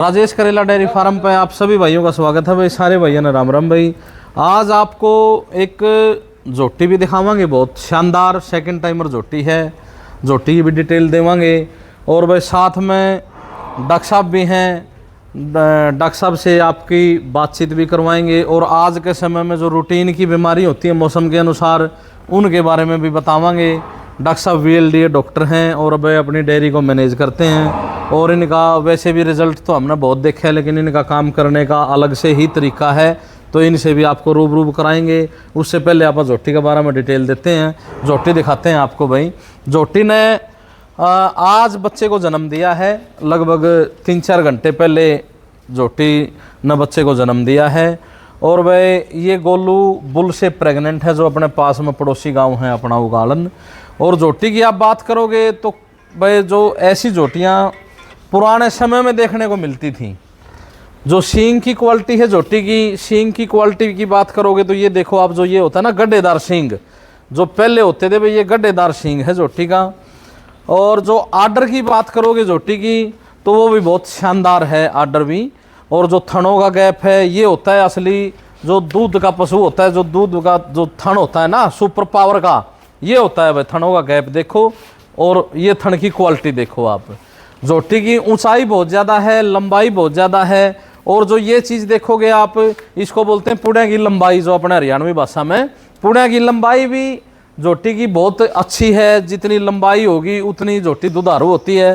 राजेश करेला dairy farm पे आप सभी भाइयों का स्वागत है भाई। सारे भाइयों ने राम राम भाई। आज आपको एक जोटी भी दिखावांगे, बहुत शानदार सेकंड टाइमर जोटी है। जोटी की भी डिटेल देवांगे और भाई साथ में डॉक्टर साहब भी हैं, डॉक्टर साहब से आपकी बातचीत भी करवाएंगे और आज के समय में जो रूटीन की बीमारी होती है मौसम के अनुसार उनके बारे में भी बतावांगे। डॉक्टर साहब VLDA डॉक्टर हैं और अब अपनी डेयरी को मैनेज करते हैं और इनका वैसे भी रिज़ल्ट तो हमने बहुत देखा है, लेकिन इनका काम करने का अलग से ही तरीका है, तो इनसे भी आपको रूबरू कराएंगे। उससे पहले आप जोटी के बारे में डिटेल देते हैं, जोटी दिखाते हैं आपको भाई। जोटी ने आज बच्चे को जन्म दिया है, लगभग 3-4 घंटे पहले जोटी ने बच्चे को जन्म दिया है। और भाई ये गोलू बुल से प्रेग्नेंट है, जो अपने पास में पड़ोसी गांव है अपना उगालन। और जोटी की आप बात करोगे तो भाई जो ऐसी जोटियां पुराने समय में देखने को मिलती थी, जो सींग की क्वालिटी है जोटी की, सींग की क्वालिटी की बात करोगे तो ये देखो आप, जो ये होता है ना गड्ढेदार सींग, जो पहले होते थे भाई ये गड्ढेदार सींग है जोटी का। और जो आर्डर की बात करोगे जोटी की तो वो भी बहुत शानदार है आर्डर भी। और जो थनों का गैप है ये होता है असली जो दूध का पशु होता है, जो दूध का जो थन होता है ना सुपर पावर का, ये होता है भाई थनों का गैप देखो। और ये थन की क्वालिटी देखो आप, जोटी की ऊंचाई बहुत ज़्यादा है, लंबाई बहुत ज़्यादा है। और जो ये चीज़ देखोगे आप, इसको बोलते हैं पुणे की लंबाई, जो अपने हरियाणवी भाषा में पुणे की लंबाई भी जोटी की बहुत अच्छी है। जितनी लंबाई होगी उतनी जोटी दुधारू होती है।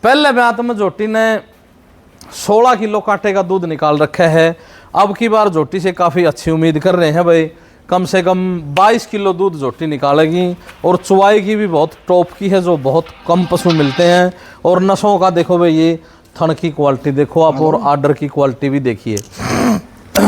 पहले ब्यात में जोटी ने 16 किलो कांटे का दूध निकाल रखा है। अब की बार जोटी से काफ़ी अच्छी उम्मीद कर रहे हैं भाई, कम से कम 22 किलो दूध जोटी निकालेगी। और चुवाई की भी बहुत टॉप की है, जो बहुत कम पशु मिलते हैं। और नसों का देखो भाई, ये थन की क्वालिटी देखो आप, और आर्डर की क्वालिटी भी देखिए।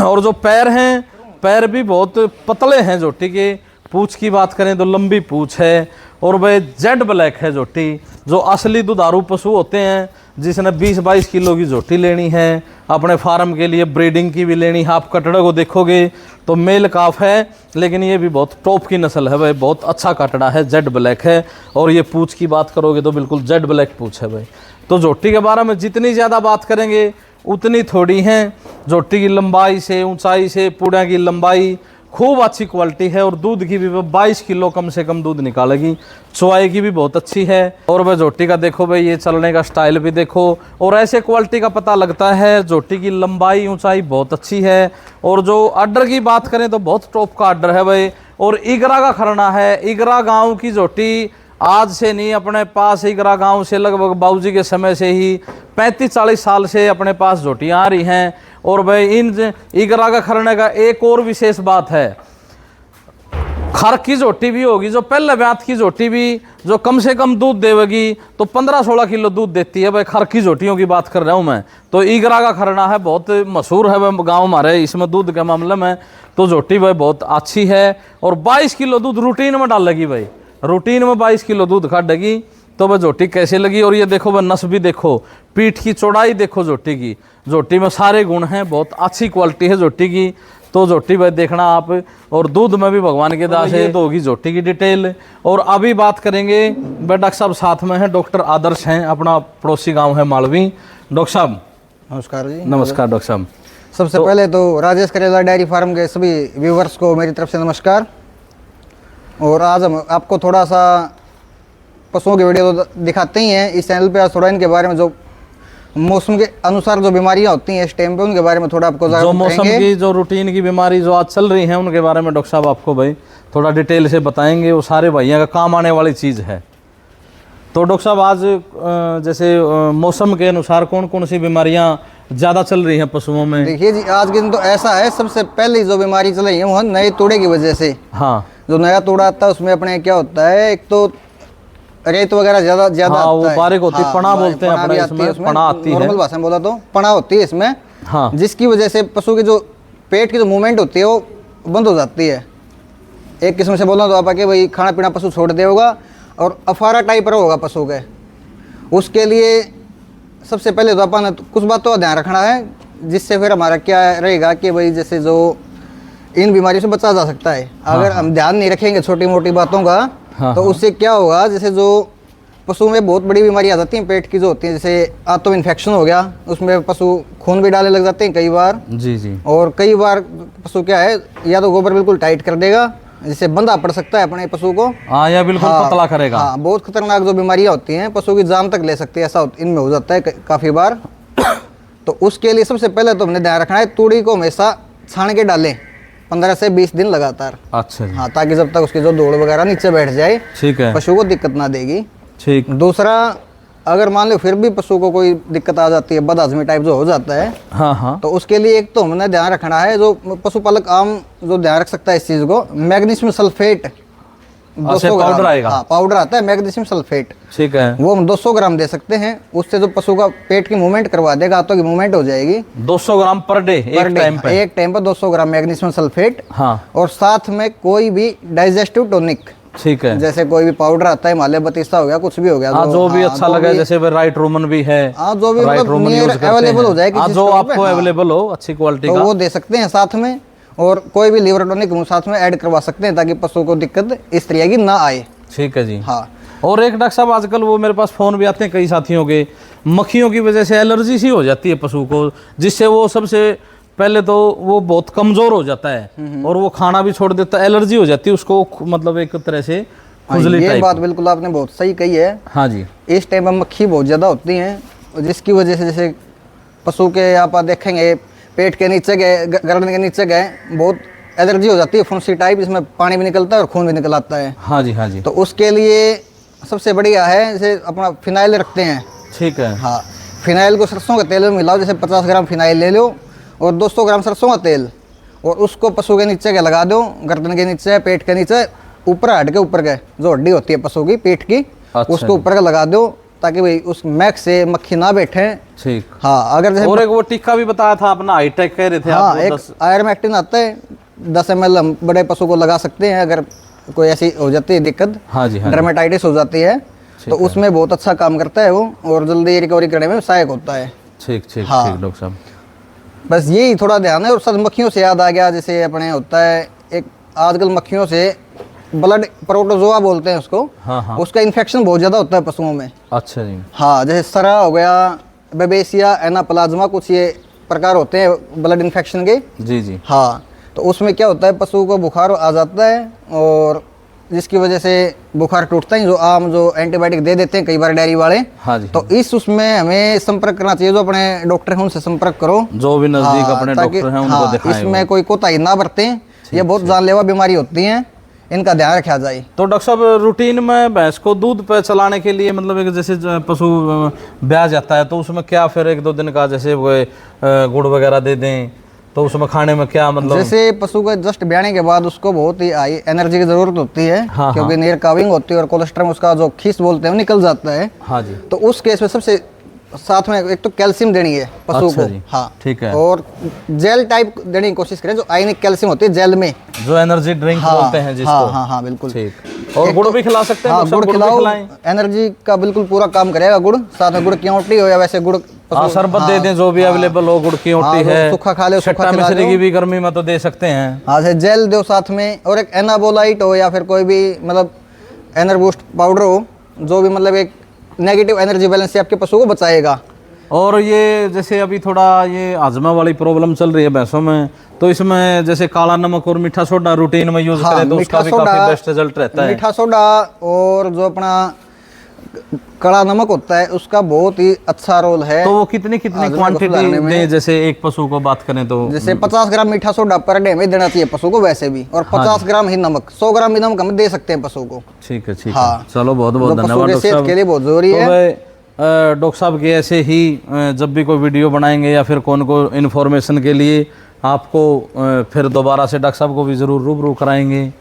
और जो पैर हैं, पैर भी बहुत पतले हैं जोटी के। पूँछ की बात करें तो लंबी पूँछ है। और भाई जेड ब्लैक है जोटी, जो असली दुधारू पशु होते हैं। जिसने 20-22 किलो की जोटी लेनी है अपने फार्म के लिए, ब्रीडिंग की भी लेनी है, आप कटड़े को देखोगे तो मेल काफ है, लेकिन ये भी बहुत टॉप की नस्ल है भाई, बहुत अच्छा कटड़ा है, जेड ब्लैक है। और ये पूँछ की बात करोगे तो बिल्कुल जेड ब्लैक पूँछ है भाई। तो जोटी के बारे में जितनी ज़्यादा बात करेंगे उतनी थोड़ी है। जोटी की लंबाई से, ऊंचाई से, पुड़ा की लंबाई खूब अच्छी क्वालिटी है। और दूध की भी 22 किलो कम से कम दूध निकालेगी। चुवाई की भी बहुत अच्छी है। और वह जोटी का देखो भाई, ये चलने का स्टाइल भी देखो। और ऐसे क्वालिटी का पता लगता है जोटी की लंबाई ऊंचाई बहुत अच्छी है। और जो आर्डर की बात करें तो बहुत टॉप का आर्डर है भाई। और इगरा का खरना है, इगरा गाँव की जोटी आज से नहीं, अपने पास इगरा गांव से लगभग बाबूजी के समय से ही 35-40 साल से अपने पास जोटियाँ आ रही हैं। और भाई इन इगरा का खरने का एक और विशेष बात है, खर की जोटी भी होगी, जो पहले ब्यात की जोटी भी जो कम से कम दूध देगी तो 15-16 किलो दूध देती है भाई। खर की जोटियों की बात कर रहा हूँ मैं। तो इगरा का खरना है, बहुत मशहूर है भाई गाँव हमारे इसमें दूध के मामले में। तो जोटी भाई बहुत अच्छी है। और 22 किलो दूध रूटीन में डालेगी भाई, रूटीन में 22 किलो दूध काटेगी। तो वह जोटी कैसे लगी। और ये देखो वह नस भी देखो, पीठ की चौड़ाई देखो जोटी की। जोटी में सारे गुण हैं, बहुत अच्छी क्वालिटी है जोटी की। तो जोटी भाई देखना आप। और दूध में भी भगवान के दास है। तो होगी जोटी की डिटेल। और अभी बात करेंगे भाई, डॉक्टर साहब साथ में हैं, डॉक्टर आदर्श हैं, अपना पड़ोसी गाँव है मालवी। डॉक्टर साहब नमस्कार जी। नमस्कार डॉक्टर साहब। सबसे पहले तो राजेश करेला डेयरी फार्म के सभी व्यूवर्स को मेरी तरफ से नमस्कार। और आज हम आपको थोड़ा सा पशुओं की वीडियो तो दिखाते ही हैं इस चैनल पे। आज थोड़ा इनके बारे में, जो मौसम के अनुसार जो बीमारियां होती हैं इस टाइम पे, उनके बारे में थोड़ा आपको जो मौसम की जो रूटीन की बीमारी जो आज चल रही है उनके बारे में डॉक्टर साहब आपको भाई थोड़ा डिटेल से बताएंगे। वो सारे भाइयों का काम आने वाली चीज़ है। तो डॉक्टर साहब आज जैसे मौसम के अनुसार कौन कौन सी बीमारियां ज़्यादा चल रही हैं पशुओं में? देखिए जी, आज के दिन तो ऐसा है, सबसे पहले जो बीमारी चल रही है वो नए तोड़े की वजह से। हाँ, जो नया तोड़ा आता है उसमें अपने क्या होता है, एक तो रेत वगैरह ज्यादा हाँ, वो बारीक होती है, पना बोलते हैं अपने इसमें, पना आती है, नॉर्मल भाषा में बोला तो पना होती है इसमें। हाँ, जिसकी वजह से पशु की जो पेट की जो मूवमेंट होती है वो बंद हो जाती है। एक किस्म से बोलना तो आप कि भाई खाना पीना पशु छोड़ दे होगा और अफारा टाइप पर होगा पशु के। उसके लिए सबसे पहले तो अपन कुछ बातों का ध्यान रखना है, जिससे फिर हमारा क्या रहेगा कि भाई जैसे जो इन बीमारियों से बचा जा सकता है। अगर हम ध्यान नहीं रखेंगे छोटी मोटी बातों का, तो उससे क्या होगा, जैसे जो पशु में बहुत बड़ी बीमारी आ जाती है पेट की जो होती है, जैसे आत्म इन्फेक्शन हो गया, उसमें पशु खून भी डालने लग जाते हैं कई बार। जी जी। और कई बार पशु क्या है, या तो गोबर बिल्कुल टाइट कर देगा, जिससे बंधा पड़ सकता है अपने पशु को। हाँ, या बिल्कुल पतला करेगा। हाँ, बहुत खतरनाक जो बीमारियां होती हैं पशु की जान तक ले सकती है, ऐसा इनमें हो जाता है काफ़ी बार। तो उसके लिए सबसे पहले तो हमने ध्यान रखना है, तूड़ी को हमेशा छान के डालें 15 से 20 दिन लगातार। अच्छा जी। हाँ, ताकि जब तक उसकी जो धूल वगैरह नीचे बैठ जाए, ठीक है, पशु को दिक्कत ना देगी। ठीक। दूसरा, अगर मान लो फिर भी पशु को कोई दिक्कत आ जाती है, बदहजमी टाइप जो हो जाता है, हाँ हाँ, तो उसके लिए एक तो हमने ध्यान रखना है, जो पशुपालक आम जो ध्यान रख सकता है इस चीज़ को, मैग्नीशियम सल्फेट 200 ग्राम। पाउडर आएगा। हाँ, पाउडर आता है मैग्नीशियम सल्फेट, ठीक है। वो हम 200 ग्राम दे सकते हैं। उससे जो पशु का पेट की मूवमेंट करवा देगा, हाथों की मूवमेंट हो जाएगी। 200 ग्राम पर डे एक टाइम पे? एक टाइम पर 200 ग्राम मैग्नीशियम सल्फेट। हाँ, और साथ में कोई भी डाइजेस्टिव टॉनिक, ठीक है। जैसे कोई भी पाउडर आता है, हिमालय बतीसा हो गया, कुछ भी हो गया, हाँ, जो भी अच्छा लगे, जैसे राइट रोमन भी है। हाँ, जो भी राइट मतलब रोमन नियर यूज करते अवेलेबल हो हैं। जाए, हाँ, जो आपको अवेलेबल हो अच्छी क्वालिटी तो का, वो दे सकते हैं साथ में। और कोई भी लीवर टॉनिक साथ में ऐड करवा सकते हैं, ताकि पशु को दिक्कत इस तरह की ना आए। ठीक है जी। हाँ। और एक डॉक्टर साहब, आजकल वो मेरे पास फोन भी आते हैं कई साथियों के, मक्खियों की वजह से एलर्जी सी हो जाती है पशु को, जिससे वो सबसे पहले तो वो बहुत कमजोर हो जाता है और वो खाना भी छोड़ देता है, एलर्जी हो जाती है उसको, मतलब एक तरह से खुजली ये टाइप। बात बिल्कुल आपने बहुत सही कही है। हाँ जी। इस टाइम में मक्खी बहुत ज़्यादा होती हैं, जिसकी वजह से जैसे पशु के आप देखेंगे पेट के नीचे गए, गर्दन के नीचे गए, बहुत एलर्जी हो जाती है, फुंसी टाइप, जिसमें पानी भी निकलता है और खून भी निकल आता है। हाँ जी, हाँ जी। तो उसके लिए सबसे बढ़िया है, जैसे अपना फिनाइल रखते हैं। ठीक है। हाँ, फिनाइल को सरसों के तेल में मिलाओ, जैसे 50 ग्राम फिनाइल ले लो और 200 ग्राम सरसों का तेल, और उसको पशु के नीचे के लगा दो, गर्दन के नीचे, पेट के नीचे, ऊपर हट के ऊपर के जो हड्डी होती है पशु की पेट की, अच्छा, उसको ऊपर का लगा दो, ताकि भाई उस मैक से मक्खी ना बैठे। ठीक। हाँ, अगर जैसे और एक वो टीका भी बताया था अपना, हाईटेक कह रहे थे हाँ, आप, एक आयरमैक्टिन आता है 10 ml, हम बड़े पशु को लगा सकते हैं अगर कोई ऐसी हो जाती है दिक्कत। हाँ जी, हाँ जी। डर्मेटाइटिस हो जाती है, तो उसमें बहुत अच्छा काम करता है वो, और जल्दी रिकवरी करने में सहायक होता है। ठीक ठीक हाँ। ठीक डॉक्टर साहब, बस यही थोड़ा ध्यान है। और सद मक्खियों से याद आ गया, जैसे अपने होता है एक आजकल मक्खियों से ब्लड प्रोटोजोआ बोलते हैं उसको, हाँ हाँ, उसका इन्फेक्शन बहुत ज़्यादा होता है पशुओं में। अच्छा जी। हाँ, जैसे सरा हो गया, बेबेसिया, एनाप्लाज्मा, कुछ ये प्रकार होते हैं ब्लड इन्फेक्शन के। जी जी। हाँ, तो उसमें क्या होता है, पशु को बुखार आ जाता है, और जिसकी वजह से बुखार टूटता है, जो आम जो एंटीबायोटिक दे देते हैं कई बार डेयरी वाले। हाँ जी। तो इस उसमें हमें संपर्क करना चाहिए, जो अपने डॉक्टर हैं उनसे संपर्क करो, जो भी नजदीक हाँ, अपने ताकि- डॉक्टर हैं उनको हाँ, दिखाएं। इसमें कोई कोताही ना बरतें, ये बहुत जानलेवा बीमारी होती हैं, इनका ध्यान रखा जाए। तो डॉक्टर साहब, रूटीन में भैंस को दूध पे चलाने के लिए, मतलब एक जैसे पशु ब्याह जाता है, तो उसमें क्या फिर 1-2 दिन का जैसे वो गुड़ वगैरह दे दें, तो उसमें खाने में क्या मतलब? जैसे पशु को जस्ट ब्याने के बाद उसको बहुत ही हाई एनर्जी की जरूरत होती है, हाँ, क्योंकि नीर काविंग होती है और कोलेस्ट्रॉल उसका जो खीस बोलते हैं वो निकल जाता है। हाँ जी। तो उस केस में सबसे साथ में एक तो कैल्शियम देनी है पशु अच्छा को। जी, हाँ, ठीक है। और जेल टाइप देने की कोशिश करें, जो आयनिक कैल्शियम होती है जेल में, जो एनर्जी ड्रिंक हाँ, बोलते हैं जिसको। हाँ हाँ हाँ, बिल्कुल ठीक। और गुड़ भी खिला सकते हैं? हाँ, डॉक्टर साहब, गुड़ भी खिलाओ, खिलाएं? एनर्जी का बिल्कुल पूरा काम करेगा गुड़। साथ में गुड़ की औंटी हो या वैसे गुड़ हाँ, शरबत दे दें, जो भी अवेलेबल हो, गुड़ की हाँ, रोटी जो है, सूखा खा ले, सूखा खट्टा खिला मिश्री दो। की भी गर्मी में तो दे सकते हैं। हाँ, जैसे जेल दो साथ में, और एक एनाबोलाइट हो या फिर कोई भी मतलब एनर बूस्ट पाउडर हो, जो भी मतलब एक नेगेटिव एनर्जी बैलेंस से आपके पशु को बचाएगा। और ये जैसे अभी थोड़ा ये आजमा वाली प्रॉब्लम चल रही है भैंसों में, तो इसमें जैसे काला नमक और मीठा सोडा रूटीन में यूज हाँ, करें तो उसका भी काफी बेस्ट रिजल्ट रहता है। मीठा सोडा और जो अपना कड़ा नमक होता है, उसका बहुत ही अच्छा रोल है। तो वो कितनी कितनी आजमा को सुधारने क्वांटिटी में। दें, जैसे एक पशु को बात करें तो? जैसे 50 ग्राम मीठा सोडा पर डे में देना चाहिए पशु को वैसे भी, और 50 ग्राम ही नमक, 100 ग्राम ही नमक हम दे सकते हैं पशु को। ठीक है, ठीक हाँ। है। चलो, बहुत बहुत जो पशु धन्यवाद के डॉक्टर सेहत साहब। के लिए बहुत जरूरी है। तो डॉक्टर साहब के ऐसे ही जब भी कोई वीडियो बनाएंगे या फिर कौन को इन्फॉर्मेशन के लिए आपको फिर दोबारा से डॉक्टर साहब को भी ज़रूर रूबरू कराएंगे।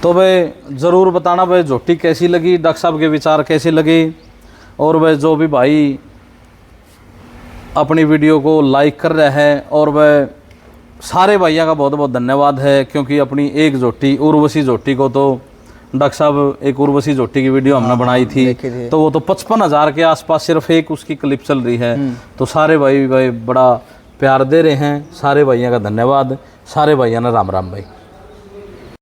तो भाई ज़रूर बताना भाई झोटी कैसी लगी, डॉक्टर साहब के विचार कैसे लगे, और वह जो भी भाई अपनी वीडियो को लाइक कर रहा है, और वह सारे भाइयों का बहुत बहुत धन्यवाद है, क्योंकि अपनी एक झोटी उर्वशी झोटी को तो डॉक्टर साहब एक उर्वशी झोटी की वीडियो हमने बनाई थी, तो वो तो 55,000 के आसपास सिर्फ एक उसकी क्लिप चल रही है। तो सारे भाई बड़ा प्यार दे रहे हैं, सारे भाइयों का धन्यवाद, सारे भाइयों ने राम राम भाई।